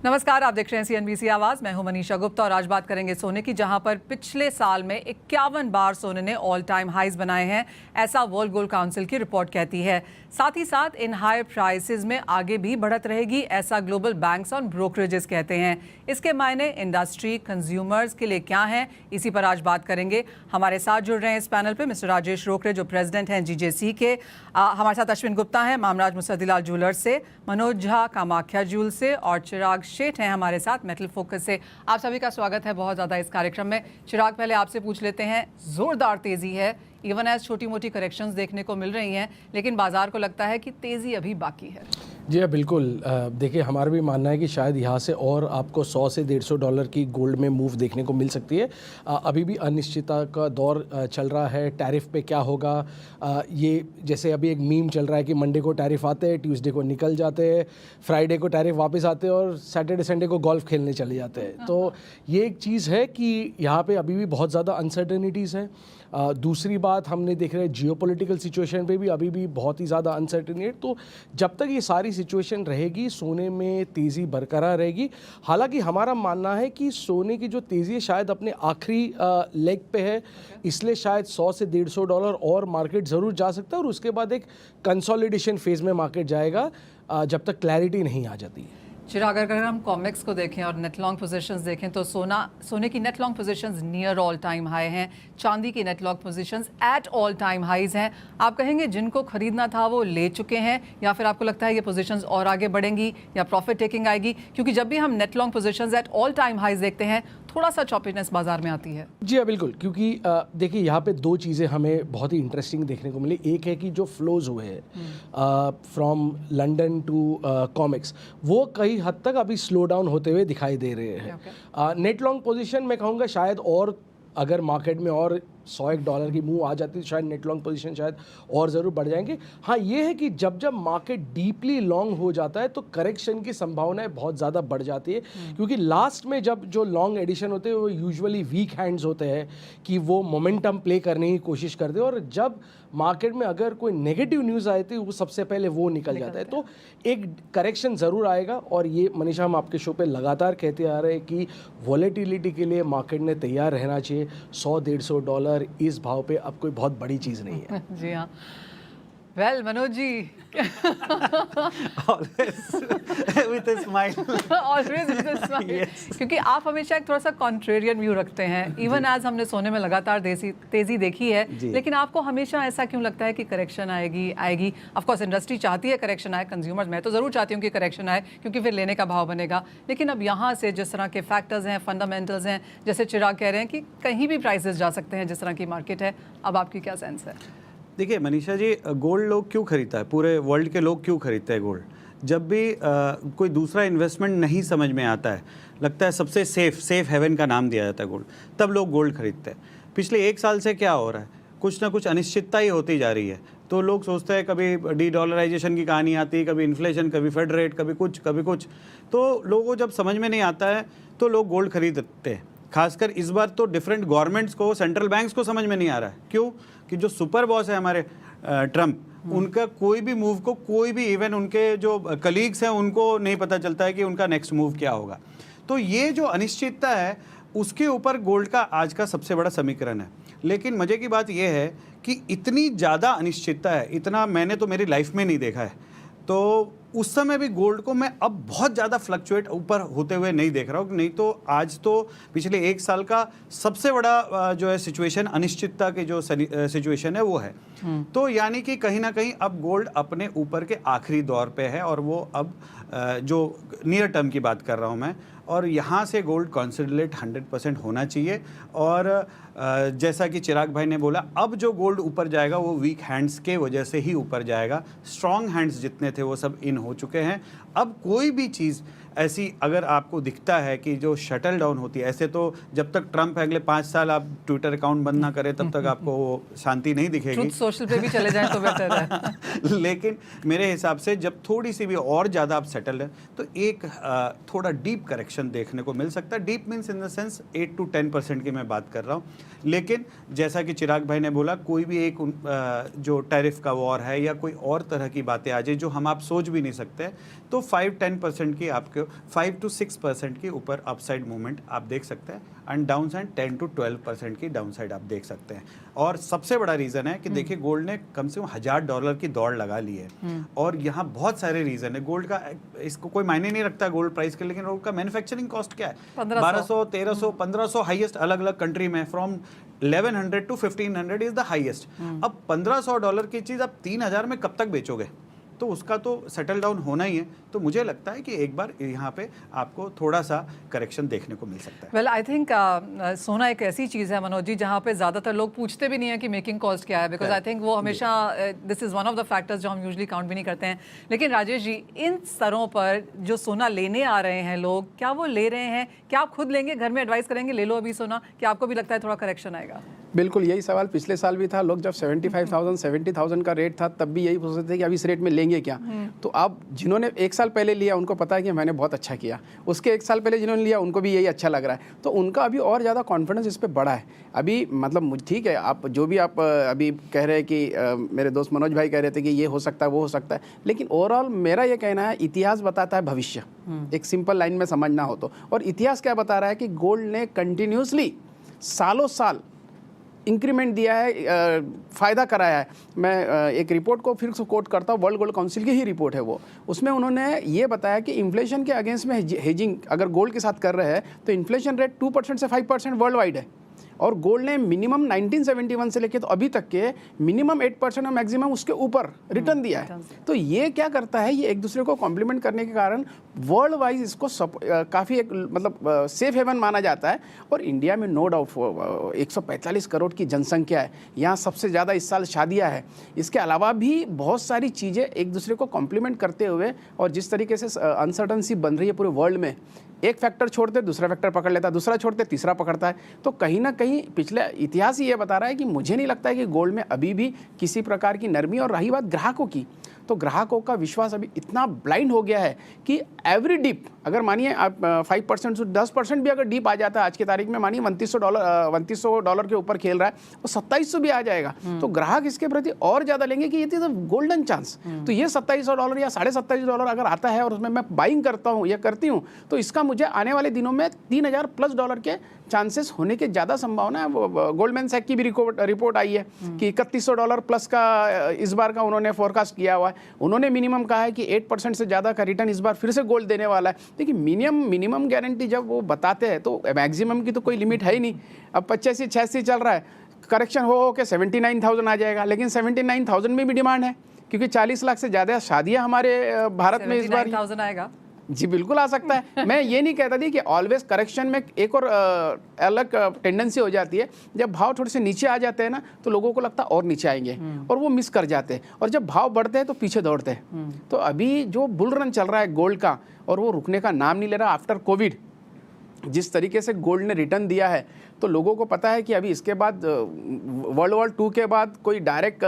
नमस्कार, आप देख रहे हैं CNBC आवाज। मैं हूं मनीषा गुप्ता और आज बात करेंगे सोने की, जहां पर पिछले साल में 51 बार सोने ने ऑल टाइम हाइज बनाए हैं, ऐसा वर्ल्ड गोल्ड काउंसिल की रिपोर्ट कहती है। साथ ही साथ इन हायर प्राइसेस में आगे भी बढ़त रहेगी, ऐसा ग्लोबल बैंक्स और ब्रोकरेजेस कहते हैं। इसके मायने इंडस्ट्री, कंज्यूमर्स के लिए क्या हैं, इसी पर आज बात करेंगे। हमारे साथ जुड़ रहे हैं इस पैनल पे मिस्टर राजेश रोकरे, जो प्रेसिडेंट हैं GJC के। हमारे साथ अश्विन गुप्ता हैं मामराज मुसद्दीलाल ज्वेलर्स से, मनोज झा कामाख्या ज्वेल से और चिराग शेठ हैं हमारे साथ मेटल फोकस से। आप सभी का स्वागत है बहुत ज़्यादा इस कार्यक्रम में। चिराग, पहले आपसे पूछ लेते हैं, ज़ोरदार तेज़ी है, इवन एज छोटी मोटी करेक्शंस देखने को मिल रही हैं, लेकिन बाजार को लगता है कि तेज़ी अभी बाकी है। जी हाँ, बिल्कुल। देखिए, हमारा भी मानना है कि शायद यहाँ से और आपको $100 से $150 की गोल्ड में मूव देखने को मिल सकती है। अभी भी अनिश्चितता का दौर चल रहा है। टैरिफ पे क्या होगा, ये जैसे अभी एक मीम चल रहा है कि मंडे को टैरिफ आते हैं, ट्यूसडे को निकल जाते हैं, फ्राइडे को टैरिफ वापस आते हैं और सैटरडे संडे को गोल्फ खेलने चले जाते हैं। तो ये एक चीज़ है कि यहाँ पे अभी भी बहुत ज़्यादा अनसर्टेनिटीज़ हैं। दूसरी बात, हमने देख रहे हैं जियोपॉलिटिकल सिचुएशन पे भी अभी भी बहुत ही ज़्यादा अनसर्टेनिटी है। तो जब तक ये सारी सिचुएशन रहेगी, सोने में तेज़ी बरकरार रहेगी। हालांकि हमारा मानना है कि सोने की जो तेज़ी है शायद अपने आखिरी लेग पे है, इसलिए शायद $100 से $150 और मार्केट ज़रूर जा सकता है और उसके बाद एक कंसोलिडेशन फेज़ में मार्केट जाएगा जब तक क्लैरिटी नहीं आ जाती है। चिराग, अगर हम कॉमेक्स को देखें और नेट लॉन्ग पोजीशंस देखें तो सोने की net long positions near all time high हैं, चांदी की net long positions at all time highs हैं। आप कहेंगे जिनको खरीदना था वो ले चुके हैं, या फिर आपको लगता है ये पोजीशंस और आगे बढ़ेंगी या प्रॉफिट टेकिंग आएगी? क्योंकि जब भी हम net long positions at all time highs देखते हैं, थोड़ा सा चॉपीनेस बाजार में आती है। जी हाँ, बिल्कुल। क्योंकि देखिए, यहाँ पे दो चीज़ें हमें बहुत ही इंटरेस्टिंग देखने को मिली। एक है कि जो फ्लोज हुए हैं फ्रॉम लंदन टू कॉमेक्स, वो कई हद तक अभी स्लो डाउन होते हुए दिखाई दे रहे हैं। नेट लॉन्ग पोजीशन मैं कहूँगा शायद, और अगर मार्केट में और $100 की मूव आ जाती है तो शायद नेट लॉन्ग पोजीशन शायद और ज़रूर बढ़ जाएंगे। हाँ, ये है कि जब जब मार्केट डीपली लॉन्ग हो जाता है तो करेक्शन की संभावनाएं बहुत ज़्यादा बढ़ जाती है, क्योंकि लास्ट में जब जो लॉन्ग एडिशन होते हैं वो यूजुअली वीक हैंड्स होते हैं कि वो मोमेंटम प्ले करने की कोशिश करते हैं, और जब मार्केट में अगर कोई नेगेटिव न्यूज़ आए तो वो सबसे पहले वो निकल जाता है। तो एक करेक्शन ज़रूर आएगा, और ये मनीषा, हम आपके शो पे लगातार कहते आ रहे हैं कि वॉलेटिलिटी के लिए मार्केट ने तैयार रहना चाहिए। $100-150 इस भाव पे अब कोई बहुत बड़ी चीज़ नहीं है। जी हाँ। Well, Manoj ji, Always with a smile. Always with a smile. Yes. क्योंकि आप हमेशा एक थोड़ा सा कॉन्ट्रेरियन व्यू रखते हैं। इवन आज हमने सोने में लगातार तेजी देखी है, लेकिन आपको हमेशा ऐसा क्यों लगता है कि करेक्शन आएगी? ऑफ कोर्स इंडस्ट्री चाहती है करेक्शन आए, कंज्यूमर्स, मैं तो ज़रूर चाहती हूँ कि करेक्शन आए, क्योंकि फिर लेने का भाव बनेगा। लेकिन अब यहाँ से जिस तरह के फैक्टर्स हैं, फंडामेंटल्स हैं, जैसे चिराग कह रहे हैं कि कहीं भी प्राइसेस जा सकते हैं जिस तरह की मार्केट है, अब आपकी क्या सेंस है? देखिए मनीषा जी, गोल्ड लोग क्यों खरीदता है, पूरे वर्ल्ड के लोग क्यों खरीदते हैं गोल्ड? जब भी कोई दूसरा इन्वेस्टमेंट नहीं समझ में आता है, लगता है सबसे सेफ हेवन का नाम दिया जाता है गोल्ड, तब लोग गोल्ड खरीदते हैं। पिछले 1 साल से क्या हो रहा है, कुछ ना कुछ अनिश्चितता ही होती जा रही है। तो लोग सोचते हैं कभी डी-डॉलराइजेशन की कहानी आती है, कभी इन्फ्लेशन, कभी फेड रेट, कभी कुछ। तो लोगों को जब समझ में नहीं आता है तो लोग गोल्ड खरीदते हैं। खासकर इस बार तो डिफरेंट गवर्नमेंट्स को, सेंट्रल बैंक्स को समझ में नहीं आ रहा है। क्यों? कि जो सुपर बॉस है हमारे ट्रम्प, उनका कोई भी मूव को, कोई भी, इवन उनके जो कलीग्स हैं उनको नहीं पता चलता है कि उनका नेक्स्ट मूव क्या होगा। तो ये जो अनिश्चितता है उसके ऊपर गोल्ड का आज का सबसे बड़ा समीकरण है। लेकिन मज़े की बात यह है कि इतनी ज़्यादा अनिश्चितता है, इतना मैंने तो मेरी लाइफ में नहीं देखा है। तो उस समय भी गोल्ड को मैं अब बहुत ज़्यादा फ्लक्चुएट ऊपर होते हुए नहीं देख रहा हूँ। नहीं तो आज तो पिछले 1 साल का सबसे बड़ा जो है सिचुएशन, अनिश्चितता की जो सिचुएशन है वो है। तो यानी कि कहीं ना कहीं अब गोल्ड अपने ऊपर के आखिरी दौर पे है, और वो अब जो नियर टर्म की बात कर रहा हूँ मैं, और यहाँ से गोल्ड कंसोलिडेट 100% होना चाहिए। और जैसा कि चिराग भाई ने बोला, अब जो गोल्ड ऊपर जाएगा वो वीक हैंड्स के वजह से ही ऊपर जाएगा। स्ट्रॉन्ग हैंड्स जितने थे वो सब इन हो चुके हैं। अब कोई भी चीज़ ऐसी अगर आपको दिखता है कि जो शटल डाउन होती है, ऐसे तो जब तक ट्रम्प अगले 5 साल आप ट्विटर अकाउंट बंद ना करें तब तक आपको वो शांति नहीं दिखेगी। ट्रुथ सोशल पे भी चले जाएं तो बेहतर है। लेकिन मेरे हिसाब से जब थोड़ी सी भी और ज़्यादा आप सेटल है तो एक थोड़ा डीप करेक्शन करेक्शन देखने को मिल सकता है। Deep means in the sense 8 to 10% की मैं बात कर रहा हूँ। लेकिन जैसा कि चिराग भाई ने बोला, कोई भी एक जो टैरिफ का वॉर है या कोई और तरह की बातें आ जाए जो हम आप सोच भी नहीं सकते, तो 5-10% की आपके 5 to 6% की ऊपर अपसाइड मूवमेंट आप देख सकते हैं एंड डाउन साइड 10 to 12% की डाउन साइड आप देख सकते हैं। और सबसे बड़ा रीज़न है कि देखिए गोल्ड ने कम से कम $1000 की दौड़ लगा ली है और यहाँ बहुत सारे रीज़न है। गोल्ड का इसको कोई मायने नहीं रखता गोल्ड प्राइस के, लेकिन गोल्ड का मैन्युफैक्चरिंग कॉस्ट क्या है? 1200, 1300, 1500 हाईएस्ट अलग अलग कंट्री में, from 1100 to 1500 is the highest. अब $1500 की चीज़ आप 3000 में कब तक बेचोगे? तो उसका तो सेटल डाउन होना ही है। तो मुझे लगता है कि एक बार यहाँ पे आपको थोड़ा सा करेक्शन देखने को मिल सकता है। वेल आई थिंक सोना एक ऐसी चीज़ है मनोज जी जहाँ पे ज़्यादातर लोग पूछते भी नहीं है कि मेकिंग कॉस्ट क्या है, बिकॉज आई थिंक वो हमेशा this is one of the factors जो हम यूजली काउंट भी नहीं करते हैं। लेकिन राजेश जी, इन स्तरों पर जो सोना लेने आ रहे हैं लोग, क्या वो ले रहे हैं? क्या आप खुद लेंगे, घर में एडवाइस करेंगे ले लो अभी सोना, क्या आपको भी लगता है थोड़ा करेक्शन आएगा? बिल्कुल यही सवाल पिछले साल भी था। लोग जब 75,000 70,000 का रेट था तब भी यही पूछते थे कि अब इस रेट में लेंगे क्या। तो अब जिन्होंने एक साल पहले लिया उनको पता है कि मैंने बहुत अच्छा किया, उसके एक साल पहले जिन्होंने लिया उनको भी यही अच्छा लग रहा है, तो उनका अभी और ज़्यादा कॉन्फिडेंस इस पर बढ़ा है। अभी मतलब ठीक है, आप जो भी आप अभी कह रहे हैं कि मेरे दोस्त मनोज भाई कह रहे थे कि ये हो सकता है वो हो सकता है, लेकिन ओवरऑल मेरा ये कहना है इतिहास बताता है भविष्य, एक सिंपल लाइन में समझना हो तो। और इतिहास क्या बता रहा है कि गोल्ड ने कंटिन्यूसली सालों साल इंक्रीमेंट दिया है, फ़ायदा कराया है। मैं एक रिपोर्ट को फिर से कोट करता हूँ, वर्ल्ड गोल्ड काउंसिल की ही रिपोर्ट है वो। उसमें उन्होंने ये बताया कि इन्फ्लेशन के अगेंस्ट में हेजिंग अगर गोल्ड के साथ कर रहे हैं तो इन्फ्लेशन रेट 2% से 5% वर्ल्ड वाइड है, और गोल्ड ने मिनिमम 1971 से लेकर तो अभी तक के मिनिमम 8% और मैक्सिमम उसके ऊपर रिटर्न दिया है। तो ये क्या करता है, ये एक दूसरे को कॉम्प्लीमेंट करने के कारण वर्ल्ड वाइज इसको काफ़ी एक मतलब सेफ हेवन माना जाता है। और इंडिया में नो डाउट 145 करोड़ की जनसंख्या है, यहाँ सबसे ज़्यादा इस साल शादियाँ है। इसके अलावा भी बहुत सारी चीज़ें एक दूसरे को कॉम्प्लीमेंट करते हुए, और जिस तरीके से अनसर्टनसी बन रही है पूरे वर्ल्ड में, एक फैक्टर छोड़ते दूसरा फैक्टर पकड़ लेता है, दूसरा छोड़ते तीसरा पकड़ता है। तो कहीं ना कहीं पिछले इतिहास ही ये बता रहा है कि मुझे नहीं लगता है कि गोल्ड में अभी भी किसी प्रकार की नरमी। और रही बात ग्राहकों की, तो ग्राहकों का विश्वास अभी इतना ब्लाइंड हो गया है कि एवरी डिप, अगर मानिए आप 5% से 10% भी अगर डिप आ जाता है आज की तारीख में, मानिए $3200 के ऊपर खेल रहा है, वो 2700 भी आ जाएगा, तो ग्राहक इसके प्रति और ज़्यादा लेंगे कि ये तो गोल्डन चांस। तो ये $2700 या $27.5 अगर आता है और उसमें मैं बाइंग करता हूँ या करती हूँ, तो इसका मुझे आने वाले दिनों में $3000+ के चांसेस होने के ज़्यादा संभावना है। गोल्डमैन सैक की भी रिपोर्ट आई है कि $3100+ का इस बार का उन्होंने फोरकास्ट किया हुआ है। उन्होंने मिनिमम कहा है कि 8% से ज़्यादा का रिटर्न इस बार फिर से गोल्ड देने वाला है। देखिए मिनिमम गारंटी जब वो बताते हैं तो मैक्सिमम की तो कोई लिमिट है ही नहीं। अब 85-86 चल रहा है, करेक्शन हो के 79,000 आ जाएगा, लेकिन 79,000 में भी डिमांड है क्योंकि 40 लाख से ज़्यादा शादियाँ हमारे भारत में इस बार 79,000 आएगा। जी बिल्कुल आ सकता है। मैं ये नहीं कहता थी कि ऑलवेज करेक्शन में एक और अलग टेंडेंसी हो जाती है, जब भाव थोड़े से नीचे आ जाते हैं ना तो लोगों को लगता है और नीचे आएंगे और वो मिस कर जाते हैं, और जब भाव बढ़ते हैं तो पीछे दौड़ते हैं। तो अभी जो बुल रन चल रहा है गोल्ड का, और वो रुकने का नाम नहीं ले रहा। आफ्टर कोविड जिस तरीके से गोल्ड ने रिटर्न दिया है, तो लोगों को पता है कि अभी इसके बाद वर्ल्ड वॉर 2 के बाद कोई डायरेक्ट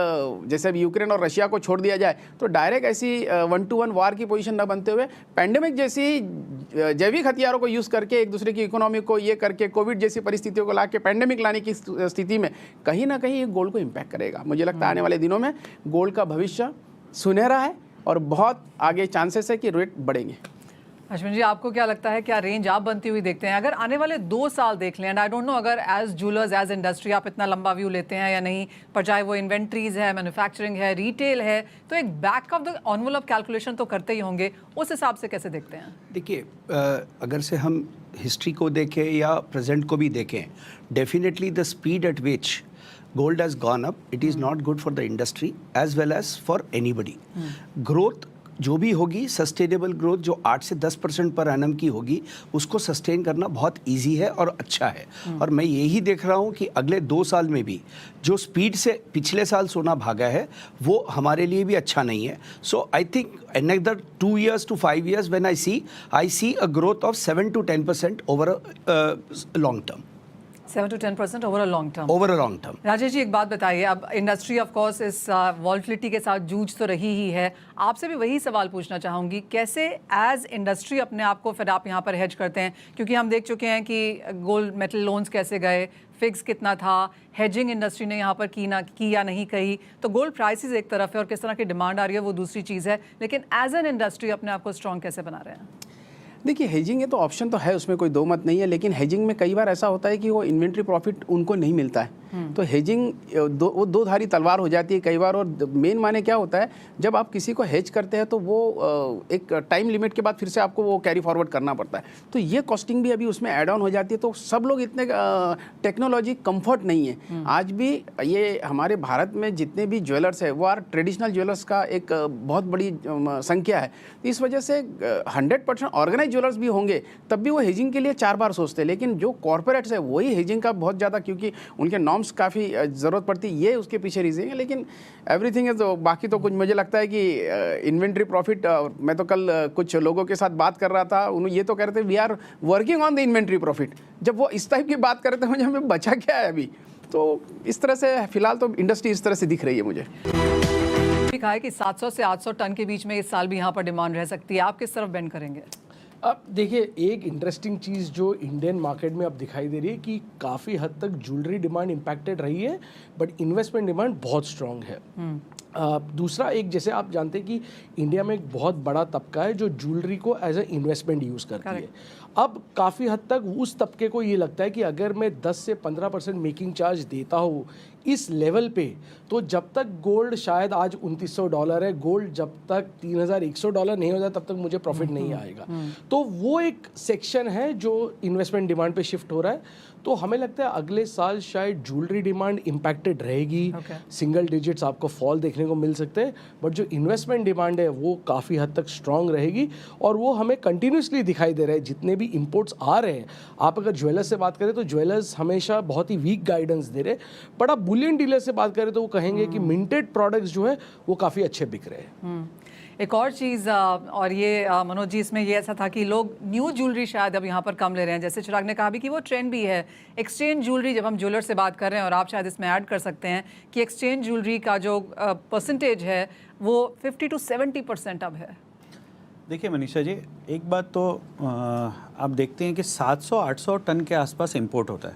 जैसे अभी यूक्रेन और रशिया को छोड़ दिया जाए तो डायरेक्ट ऐसी 1-to-1 वार की पोजीशन न बनते हुए पैंडेमिक जैसी जैविक हथियारों को यूज़ करके एक दूसरे की इकोनॉमी को ये करके कोविड जैसी परिस्थितियों को ला के पैंडेमिक लाने की स्थिति में कहीं ना कहीं ये गोल्ड को इम्पैक्ट करेगा। मुझे लगता है आने वाले दिनों में गोल्ड का भविष्य सुनहरा है और बहुत आगे चांसेस है कि रेट बढ़ेंगे। अश्विन जी, आपको क्या लगता है, क्या रेंज आप बनती हुई देखते हैं अगर आने वाले 2 साल देख लें? एंड आई डोंट नो अगर एज जूलर्स एज इंडस्ट्री आप इतना लंबा व्यू लेते हैं या नहीं, पर चाहे वो इन्वेंट्रीज है, मैन्युफैक्चरिंग है, रिटेल है, तो एक back of the envelope calculation तो करते ही होंगे, उस हिसाब से कैसे देखते हैं? देखिए, अगर से हम हिस्ट्री को देखें या प्रेजेंट को भी देखें, definitely the speed at which gold has gone up, it is not good for the industry as well as for anybody. Growth जो भी होगी, सस्टेनेबल ग्रोथ जो 8 से 10% पर एनम की होगी, उसको सस्टेन करना बहुत इजी है और अच्छा है। और मैं यही देख रहा हूँ कि अगले 2 साल में भी जो स्पीड से पिछले साल सोना भागा है वो हमारे लिए भी अच्छा नहीं है। सो I think another 2 years to 5 years when I see a growth of 7 to 10% over a long term. 7 to 10% over a long term. over a long term. Rajesh ji, एक बात बताइए, अब इंडस्ट्री ऑफ कोर्स इस वॉल्टिलिटी के साथ जूझ तो रही ही है, आपसे भी वही सवाल पूछना चाहूँगी, कैसे एज इंडस्ट्री अपने आप को फिर आप यहाँ पर हेज करते हैं? क्योंकि हम देख चुके हैं कि गोल्ड मेटल लोन्स कैसे गए, फिक्स कितना था, हेजिंग इंडस्ट्री ने यहाँ पर की या नहीं कही, तो गोल्ड प्राइसेस एक तरफ है और किस तरह की डिमांड आ रही है वो दूसरी चीज़ है, लेकिन एज एन इंडस्ट्री अपने आप को स्ट्रॉन्ग कैसे बना रहे हैं? देखिए, हेजिंग है तो ऑप्शन तो है, उसमें कोई दो मत नहीं है, लेकिन हेजिंग में कई बार ऐसा होता है कि वो इन्वेंट्री प्रॉफिट उनको नहीं मिलता है, तो हेजिंग वो दो धारी तलवार हो जाती है कई बार। और मेन माने क्या होता है, जब आप किसी को हेज करते हैं तो वो एक टाइम लिमिट के बाद फिर से आपको वो कैरी फॉरवर्ड करना पड़ता है, तो ये कॉस्टिंग भी अभी उसमें ऐड ऑन हो जाती है। तो सब लोग इतने टेक्नोलॉजी कंफर्ट नहीं है आज भी। ये हमारे भारत में जितने भी ज्वेलर्स है वो आर ट्रेडिशनल ज्वेलर्स का एक बहुत बड़ी संख्या है, इस वजह से 100% ऑर्गेनाइज ज्वेलर्स भी होंगे तब भी वो हेजिंग के लिए 4 बार सोचते हैं, लेकिन जो कॉर्पोरेट्स है वही हेजिंग का बहुत ज़्यादा, क्योंकि उनके नॉर्म्स काफ़ी ज़रूरत पड़ती है, ये उसके पीछे रीज़न है। लेकिन एवरीथिंग है तो बाकी तो कुछ मुझे लगता है कि इन्वेंट्री प्रॉफिट, मैं तो कल कुछ लोगों के साथ बात कर रहा था, उन्होंने ये तो कह रहे थे we are working on the inventory profit. जब वो इस टाइप की बात कर रहे थे मुझे हमें बचा क्या है अभी, तो इस तरह से फिलहाल तो इंडस्ट्री इस तरह से दिख रही है मुझे। कहा है कि 700 से 800 टन के बीच में इस साल भी यहाँ पर डिमांड रह सकती है, आप किस तरफ बेंड करेंगे? अब देखिए, एक इंटरेस्टिंग चीज़ जो इंडियन मार्केट में अब दिखाई दे रही है कि काफ़ी हद तक ज्वेलरी डिमांड इम्पैक्टेड रही है, बट इन्वेस्टमेंट डिमांड बहुत स्ट्रॉन्ग है। दूसरा, एक जैसे आप जानते हैं कि इंडिया में एक बहुत बड़ा तबका है जो ज्वेलरी को एज ए इन्वेस्टमेंट यूज़ करती है। अब काफ़ी हद तक उस तबके को ये लगता है कि अगर मैं 10 से 15% मेकिंग चार्ज देता हूँ इस लेवल पे, तो जब तक गोल्ड शायद आज $2,900 है, गोल्ड जब तक $3,100 नहीं हो जाए तब तक मुझे प्रॉफिट नहीं आएगा। तो वो एक सेक्शन है जो इन्वेस्टमेंट डिमांड पे शिफ्ट हो रहा है। तो हमें लगता है अगले साल शायद ज्वेलरी डिमांड इम्पैक्टेड रहेगी, सिंगल डिजिट्स आपको फॉल देखने को मिल सकते हैं, बट जो इन्वेस्टमेंट डिमांड है वो काफ़ी हद तक स्ट्रांग रहेगी और वो हमें कंटिन्यूसली दिखाई दे रहा है। जितने भी इंपोर्ट्स आ रहे हैं, आप अगर ज्वेलर्स से बात करें तो ज्वेलर्स हमेशा बहुत ही वीक गाइडेंस दे रहे हैं, बट आप बुलियन डीलर से बात करें तो वो कहेंगे कि मिंटेड प्रोडक्ट्स जो है वो काफ़ी अच्छे बिक रहे हैं। एक और चीज़, और ये मनोज जी, इसमें ये ऐसा था कि लोग न्यू ज्वेलरी शायद अब यहाँ पर कम ले रहे हैं, जैसे चिराग ने कहा भी कि वो ट्रेंड भी है एक्सचेंज ज्वेलरी। जब हम ज्वेलर से बात कर रहे हैं, और आप शायद इसमें ऐड कर सकते हैं कि एक्सचेंज ज्वेलरी का जो परसेंटेज है वो 50 to 70% अब है। देखिए मनीषा जी, एक बात तो आप देखते हैं कि 700-800 टन के आसपास इंपोर्ट होता है,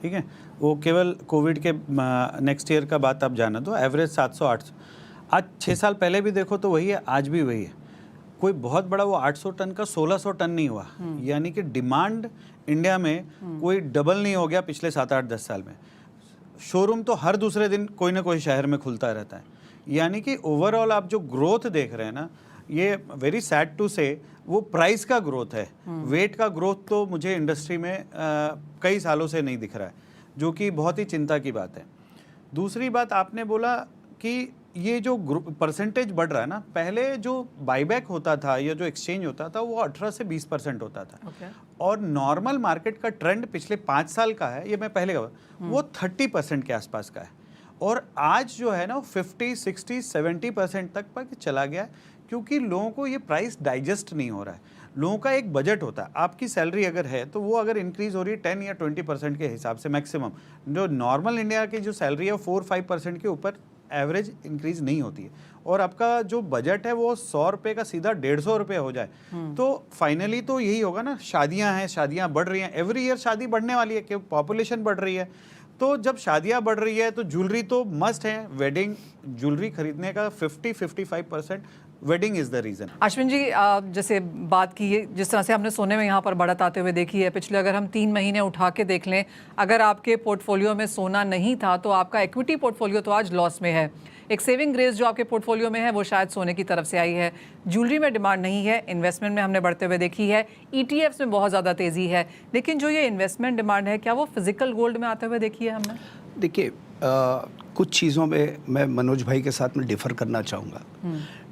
ठीक है, वो केवल कोविड के नेक्स्ट ईयर का बात आप जाना तो एवरेज 700-800। आज 6 साल पहले भी देखो तो वही है, आज भी वही है। कोई बहुत बड़ा वो 800 टन का 1600 टन नहीं हुआ, यानी कि डिमांड इंडिया में कोई डबल नहीं हो गया पिछले 7-8-10 साल में। शोरूम तो हर दूसरे दिन कोई ना कोई शहर में खुलता रहता है, यानी कि ओवरऑल आप जो ग्रोथ देख रहे हैं ना, ये वेरी सैड टू से वो प्राइस का ग्रोथ है। वेट का ग्रोथ तो मुझे इंडस्ट्री में कई सालों से नहीं दिख रहा है, जो कि बहुत ही चिंता की बात है। दूसरी बात, आपने बोला कि ये जो परसेंटेज बढ़ रहा है ना, पहले जो बाईबैक होता था या जो एक्सचेंज होता था वो 18 से 20% होता था, और नॉर्मल मार्केट का ट्रेंड पिछले 5 साल का है, ये मैं पहले कहा, वो 30% के आसपास का है, और आज जो है ना 50, 60, 70% तक पर चला गया है, क्योंकि लोगों को ये प्राइस डाइजेस्ट नहीं हो रहा है। लोगों का एक बजट होता है, आपकी सैलरी अगर है तो वो अगर इंक्रीज़ हो रही है 10 या 20% के हिसाब से मैक्सिमम, जो नॉर्मल इंडिया की जो सैलरी है 4-5% के ऊपर एवरेज इंक्रीज नहीं होती है, और आपका जो बजट है वो 100 रुपये का सीधा 150 रुपये हो जाए, तो फाइनली तो यही होगा ना। शादियां हैं, शादियां बढ़ रही हैं, एवरी ईयर शादी बढ़ने वाली है क्योंकि पॉपुलेशन बढ़ रही है, तो जब शादियां बढ़ रही है तो ज्वेलरी तो मस्ट है। वेडिंग ज्वेलरी खरीदने का 50-55% wedding is the reason. Ashwin ji, जैसे बात की, जिस तरह से हमने सोने में यहाँ पर बढ़त आते हुए देखी है, पिछले अगर हम 3 महीने उठा के देख लें, अगर आपके पोर्टफोलियो में सोना नहीं था तो आपका इक्विटी पोर्टफोलियो तो आज लॉस में है। एक सेविंग ग्रेस जो आपके पोर्टफोलियो में है वो शायद सोने की तरफ से आई है। ज्वेलरी में डिमांड नहीं है, इन्वेस्टमेंट में हमने बढ़ते हुए देखी है, ETFs में बहुत ज़्यादा तेज़ी है, लेकिन जो ये इन्वेस्टमेंट डिमांड है क्या वो फिजिकल गोल्ड में आते हुए देखी है हमने? देखिए, कुछ चीज़ों में मैं मनोज भाई के साथ में डिफ़र करना चाहूँगा।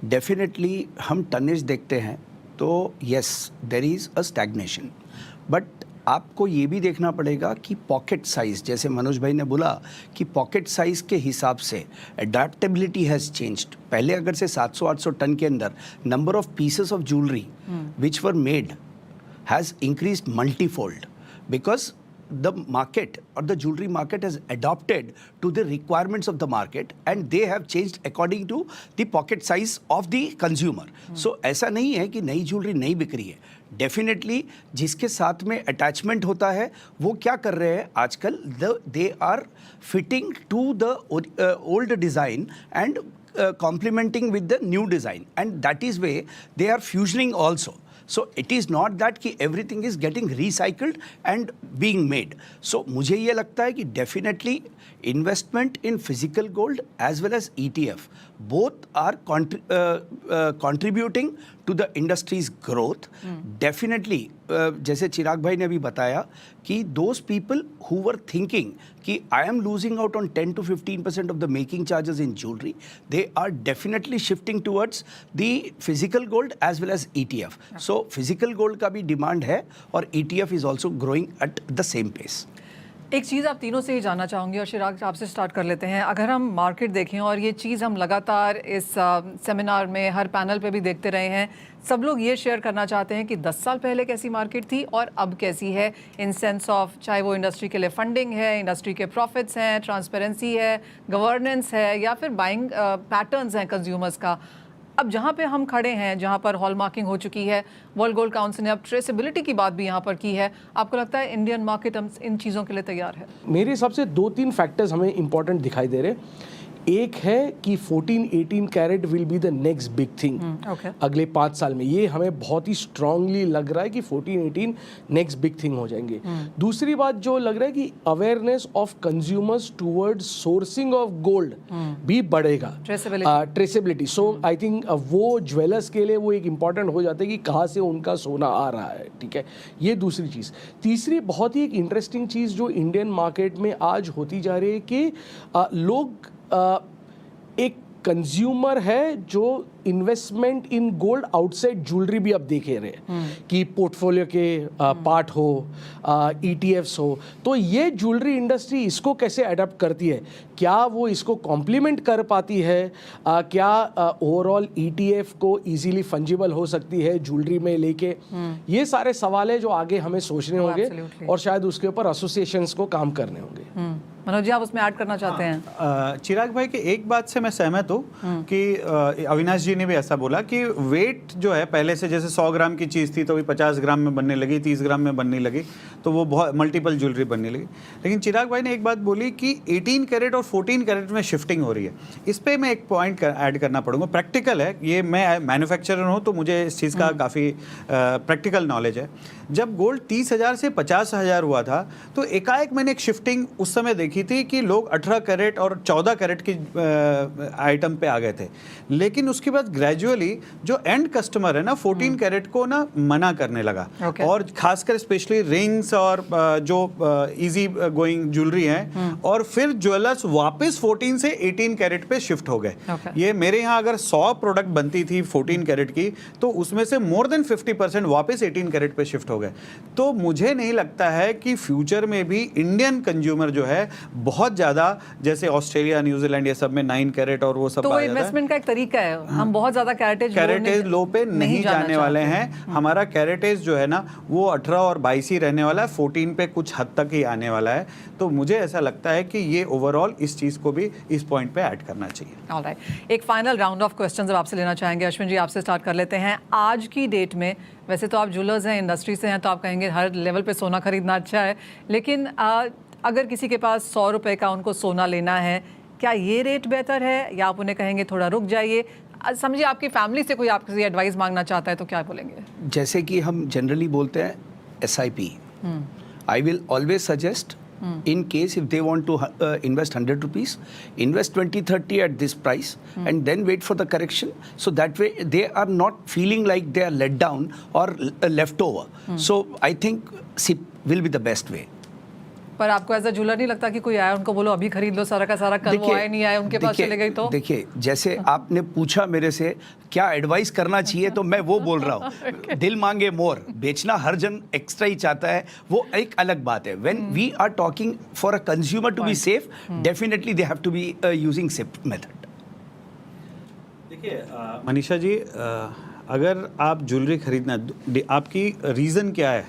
डेफिनेटली हम टनेज देखते हैं तो yes there is a stagnation, but आपको ये भी देखना पड़ेगा कि पॉकेट साइज़, जैसे मनोज भाई ने बोला कि पॉकेट साइज़ के हिसाब से अडेप्टेबिलिटी हैज़ चेंज्ड। पहले अगर से 700-800 टन के अंदर number of pieces of jewellery which were made has increased multifold, because the market or the jewelry market has adopted to the requirements of the market and they have changed according to the pocket size of the consumer. So ऐसा नहीं है कि नई jewellery नहीं बिक रही है. Definitely जिसके साथ में अटैचमेंट होता है वो क्या कर रहे हैं आजकल, they are fitting to the old design and complementing with the new design, and that is where they are fusioning also. So it is not that कि everything is getting recycled and being made. So मुझे ये लगता है कि definitely investment in physical gold as well as ETF both are contributing to the industry's growth. Definitely जैसे चिराग भाई ने अभी बताया कि those people who were thinking कि I am losing out on 10 to 15% of the making charges in jewelry, they are definitely shifting towards the physical gold as well as ETF. So physical gold का भी demand है और ETF is also growing at the same pace. एक चीज़ आप तीनों से ही जानना चाहूँगी और चिराग आपसे स्टार्ट कर लेते हैं. अगर हम मार्केट देखें और ये चीज़ हम लगातार इस सेमिनार में हर पैनल पे भी देखते रहे हैं, सब लोग ये शेयर करना चाहते हैं कि 10 साल पहले कैसी मार्केट थी और अब कैसी है, इन सेंस ऑफ चाहे वो इंडस्ट्री के लिए फंडिंग है, इंडस्ट्री के प्रॉफिट्स हैं, ट्रांसपेरेंसी है, गवर्नेंस है या फिर बाइंग पैटर्न्स हैं कंज्यूमर्स का. अब जहाँ पे हम खड़े हैं, जहाँ पर हॉलमार्किंग हो चुकी है, वर्ल्ड गोल्ड काउंसिल ने अब ट्रेसेबिलिटी की बात भी यहाँ पर की है, आपको लगता है इंडियन मार्केट इन चीज़ों के लिए तैयार है? मेरे हिसाब से 2-3 फैक्टर्स हमें इंपॉर्टेंट दिखाई दे रहे हैं. एक है कि 14-18 carat will be the next big thing अगले 5 साल में. ये हमें बहुत ही स्ट्रांगली लग रहा है कि 14-18 नेक्स्ट बिग थिंग हो जाएंगे. दूसरी बात जो लग रहा है कि awareness of consumers towards sourcing of gold भी बढ़ेगा, ट्रेसेबिलिटी. सो आई थिंक वो ज्वेलर्स के लिए वो एक इम्पॉर्टेंट हो जाता है कि कहाँ से उनका सोना आ रहा है. ठीक है, ये दूसरी चीज़. तीसरी बहुत ही एक इंटरेस्टिंग चीज़ जो इंडियन मार्केट में आज होती जा रही है कि लोग एक कंज्यूमर है जो investment in gold outside jewellery भी अब देख रहे हैं कि पोर्टफोलियो के पार्ट हो, ETFs हो. तो ये ज्वेलरी इंडस्ट्री इसको कैसे अडेप्ट करती है, क्या वो इसको कॉम्प्लीमेंट कर पाती है, क्या ओवरऑल ETF को इजीली फंजिबल हो सकती है ज्वेलरी में लेके. ये सारे सवाल है जो आगे हमें सोचने होंगे और शायद उसके ऊपर एसोसिएशंस को काम करने होंगे. मनोज जी, आप उसमें ऐड करना चाहते हैं? चिराग भाई के एक बात से मैं सहमत हूँ कि अविनाश जी ने भी ऐसा बोला कि वेट जो है पहले से, जैसे 100 ग्राम की चीज़ थी तो अभी 50 ग्राम में बनने लगी, 30 ग्राम में बनने लगी, तो वो बहुत मल्टीपल ज्वेलरी बनने लगी. लेकिन चिराग भाई ने एक बात बोली कि 18 कैरेट और 14 कैरेट में शिफ्टिंग हो रही है. इस पर मैं एक पॉइंट ऐड करना पड़ूंगा. प्रैक्टिकल है ये, मैं मैन्युफैक्चरर हूँ तो मुझे इस चीज़ का काफ़ी प्रैक्टिकल नॉलेज है. जब गोल्ड 30,000 से 50,000 हुआ था तो एकाएक मैंने एक शिफ्टिंग उस समय देखी थी कि लोग 18 कैरेट और 14 कैरेट की आइटम पे आ गए थे. लेकिन उसके बाद ग्रेजुअली जो एंड कस्टमर है ना 14 कैरेट को ना मना करने लगा. और खासकर स्पेशली रिंग्स और जो इजी गोइंग ज्वेलरी है, और फिर ज्वेलर्स वापस 14 से 18 कैरेट पे शिफ्ट हो गए. ये मेरे यहाँ अगर 100 प्रोडक्ट बनती थी 14 कैरेट की तो उसमें से मोर देन 50% वापस 18 कैरेट पे शिफ्ट हो गए. तो मुझे नहीं लगता है कि फ्यूचर में भी इंडियन कंज्यूमर जो है बहुत ज़्यादा, जैसे ऑस्ट्रेलिया, न्यूजीलैंड ये सब में 9 कैरेट और वो सब, तो इन्वेस्टमेंट का एक तरीका है. हम बहुत ज़्यादा कैरेटेज लो पे नहीं जाने वाले हैं. हमारा कैरेटेज जो है ना वो 18 और 22 ही रहने वाला है, 14 पे कुछ हद तक ही आने वाला है. तो मुझे ऐसा लगता है कि ये ओवरऑल इस चीज़ को भी इस पॉइंट पे ऐड करना चाहिए. ऑलराइट, एक फाइनल राउंड ऑफ क्वेश्चंस अब आपसे लेना चाहेंगे. अश्विन जी, आपसे स्टार्ट कर लेते हैं. आज की डेट में, वैसे तो आप ज्वेलर्स हैं, इंडस्ट्री से हैं, तो आप कहेंगे हर लेवल पे सोना खरीदना अच्छा है, लेकिन अगर किसी के पास 100 रुपये का उनको सोना लेना है, क्या ये रेट बेहतर है या आप उन्हें कहेंगे थोड़ा रुक जाइए? समझिए आपकी फैमिली से कोई आपसे एडवाइस मांगना चाहता है तो क्या बोलेंगे? जैसे कि हम जनरली बोलते हैं SIP, I will always suggest in case if they want to invest 100 rupees, invest 20-30 at this price and then wait for the correction, so that way they are not feeling like they are let down or left over. So I think SIP will be the best way. पर आपको as a jeweller नहीं लगता कि कोई आया उनको बोलो अभी खरीद लो सारा का सारा, कल वो आए नहीं आए उनके पास चले गई तो? देखिए, जैसे आपने पूछा मेरे से क्या एडवाइस करना चाहिए तो मैं वो बोल रहा हूँ. दिल मांगे मोर, बेचना हर जन एक्स्ट्रा ही चाहता है, वो एक अलग बात है. When we are talking for a consumer to be safe, definitely they have to be using SIP method. देखिए मनीषा जी, अगर आप ज्वेलरी खरीदना, आपकी रीज़न क्या है?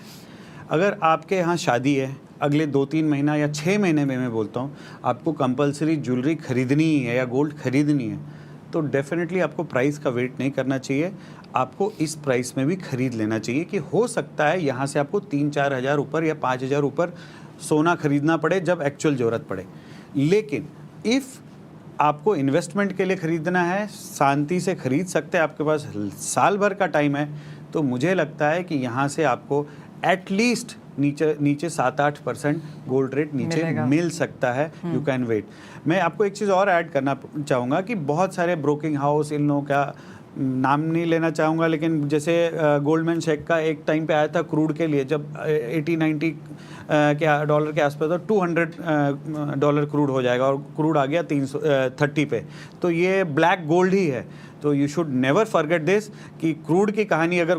अगर आपके यहाँ शादी है, अगले 2-3 महीना या 6 महीने में मैं बोलता हूँ आपको कंपलसरी ज्वेलरी खरीदनी ही है या गोल्ड खरीदनी है, तो डेफिनेटली आपको प्राइस का वेट नहीं करना चाहिए। आपको इस प्राइस में भी खरीद लेना चाहिए कि हो सकता है यहाँ से आपको 3-4 हज़ार ऊपर या 5 हज़ार ऊपर सोना खरीदना पड़े जब एक्चुअल ज़रूरत पड़े। लेकिन इफ़ आपको इन्वेस्टमेंट के लिए ख़रीदना है, शांति से ख़रीद सकते हैं, आपके पास साल भर का टाइम है, तो मुझे लगता है कि यहाँ से आपको एटलीस्ट नीचे 7-8% गोल्ड रेट नीचे मिल सकता है। You can wait. मैं आपको एक चीज़ और ऐड करना चाहूँगा कि बहुत सारे ब्रोकिंग हाउस, इन लोगों का नाम नहीं लेना चाहूँगा, लेकिन जैसे गोल्डमैन शेक का एक टाइम पे आया था क्रूड के लिए, जब 80-90 के डॉलर के आसपास, तो $200 क्रूड हो जाएगा और क्रूड आ गया 330 पे। तो ये ब्लैक गोल्ड ही है। तो you should never forget this कि क्रूड की कहानी अगर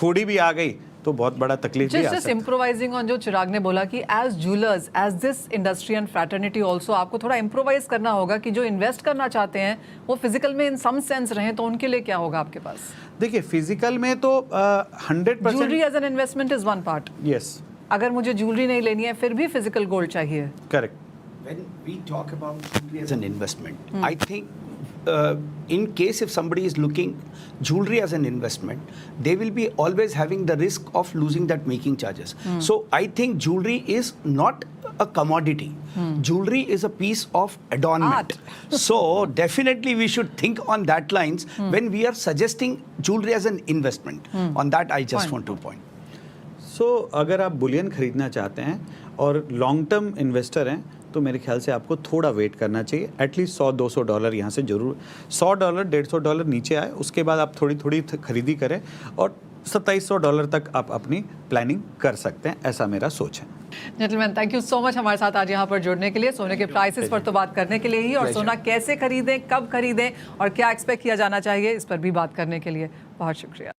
थोड़ी भी आ गई तो बहुत बड़ा तकलीफ भी आ सकता है। जस्ट इम्प्रोवाइजिंग ऑन जो चिराग ने बोला कि as jewellers, as this industry and fraternity also आपको थोड़ा इम्प्रोवाइज करना होगा कि जो इन्वेस्ट करना चाहते हैं वो फिजिकल में इन सम सेंस रहें, तो उनके लिए क्या होगा आपके पास? देखिए फिजिकल में तो 100% jewellery as an investment is one part. Yes, अगर मुझे ज्वेलरी नहीं लेनी है फिर भी फिजिकल गोल्ड चाहिए। Correct. When we talk about jewelry as an investment, I think in case if somebody is looking jewelry as an investment, they will be always having the risk of losing that making charges. So I think jewelry is not a commodity. Jewelry is a piece of adornment. So definitely we should think on that lines when we are suggesting jewelry as an investment. On that I just want to point. सो अगर आप Boolean खरीदना चाहते हैं और long term investor हैं तो मेरे ख्याल से आपको थोड़ा वेट करना चाहिए। एटलीस्ट $100-200 यहाँ से जरूर, $100 $150 नीचे आए, उसके बाद आप थोड़ी थोड़ी खरीदी करें और $2700 तक आप अपनी प्लानिंग कर सकते हैं, ऐसा मेरा सोच है। Gentleman, thank you so much हमारे साथ आज यहाँ पर जुड़ने के लिए। सोने के प्राइसेस पर तो बात करने के लिए ही, और सोना कैसे खरीदें, कब खरीदें और क्या एक्सपेक्ट किया जाना चाहिए, इस पर भी बात करने के लिए बहुत शुक्रिया।